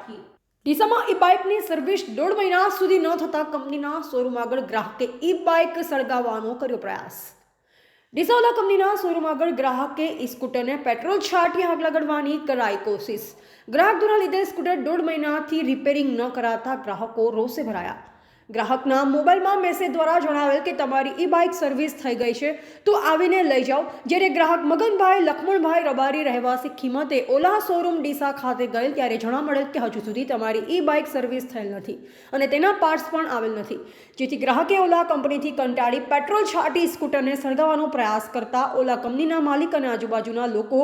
રાખી। ડીસામાં ઈ બાઇકની સર્વિસ 1.5 મહિના સુધી ન થતા કંપનીના શોરૂમ આગળ ગ્રાહકે ઈ બાઇક સળગાવવાનો કર્યો પ્રયાસ। ડીસાવાલા કંપનીના શોરૂમ આગળ ગ્રાહકે ઈ સ્કૂટરને પેટ્રોલ છાંટી આગ લગાડવાની કરાઈ કોશિશ। ગ્રાહક દ્વારા લીધેલ સ્કૂટર 1.5 મહિનાથી રિપેરિંગ ન કરાતા ગ્રાહકો રોષે ભરાયા। ગ્રાહકના મોબાઈલમાં મેસેજ દ્વારા જણાવેલ કે તમારી ઈ બાઇક સર્વિસ થઈ ગઈ છે તો આવીને લઈ જાઓ। જ્યારે ગ્રાહક મગનભાઈ લખમણભાઈ રબારી રહેવાસી કિંમતે ઓલા શોરૂમ ડીસા ખાતે ગયેલ ત્યારે જાણવા મળેલ કે હજુ સુધી તમારી ઈ બાઇક સર્વિસ થયેલ નથી અને તેના પાર્ટ્સ પણ આવેલ નથી, જેથી ગ્રાહકે ઓલા કંપનીથી કંટાળી પેટ્રોલ છાંટી સ્કૂટરને સળગાવવાનો પ્રયાસ કરતા ઓલા કંપનીના માલિક અને આજુબાજુના લોકો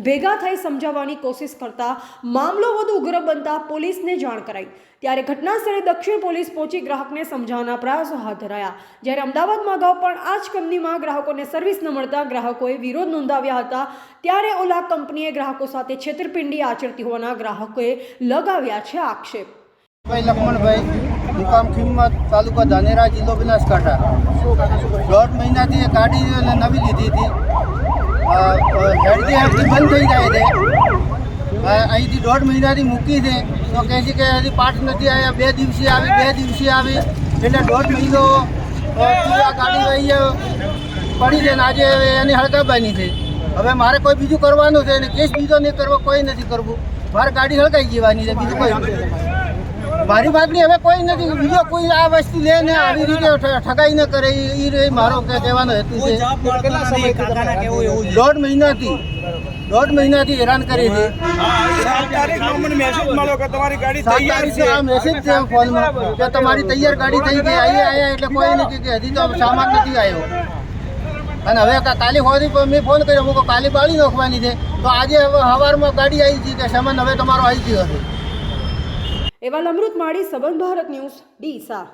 ભેગા થઈ સમજાવવાની કોશિશ કરતા મામલો વધુ ઉગ્ર બનતા પોલીસને જાણ કરાઈ। ત્યારે ઘટના સ્થળે દક્ષિણ પોલીસ પહોંચી ગ્રાહકને સમજાવવાના પ્રયાસો હાથ ધરાયા। જ્યારે અમદાવાદમાં અગાઉ પણ આ જ કંપનીમાં ગ્રાહકોને સર્વિસ ન મળતા ગ્રાહકોએ વિરોધ નોંધાવ્યા હતા। ત્યારે ઓલા કંપનીએ ગ્રાહકો સાથે છેતરપિંડી આચરતી હોવાના ગ્રાહકોએ લગાવ્યા છે આક્ષેપ। ભાઈ લખમણભાઈ મુકામ કિંમત તાલુકા ધાનેરા જિલ્લો બનાસકાંઠા 1.5 મહિનાથી એ ગાડી નવી લીધી હતી, હેડથી બંધ થઈ જાય છે। અહીંથી 1.5 મહિનાથી મૂકી છે તો કહે છે કે હજી પાર્ટ નથી આવ્યા, 2 દિવસે આવી એટલે 1.5 મહિનો આ ગાડી અહીંયા પડી છે ને આજે એની હળગાવવાની છે। હવે મારે કોઈ બીજું કરવાનું છે અને કેસ બીજો નહીં કરવો, કોઈ નથી કરવું, મારે ગાડી હળગાઈ જવાની છે, બીજું કોઈ મારી માગણી હવે કોઈ નથી। બીજો કોઈ આ વસ્તુ લે ને આવી રીતે ઠગાઈ ન કરે એ મારો કહેવાનો હેતુ છે। 1.5 મહિનાથી હેરાન કરી છે। 7 તારીખનો મને મેસેજ મળ્યો કે તમારી ગાડી તૈયાર છે। આ મેસેજ છે ફોનમાં કે તમારી તૈયાર ગાડી થઈ ગઈ, આયા એટલે કોઈ નથી કે હજી તો સામાન નથી આવ્યો। અને હવે કાલે હોવાથી મેં ફોન કર્યો, હું કાલે બાળી નાખવાની છે તો આજે હવે સવારમાં ગાડી આવી છે કે સામાન હવે તમારો આવી ગયો હશે। એવા અમૃત માળી, સંબંધ ભારત ન્યૂઝ, ડીસા।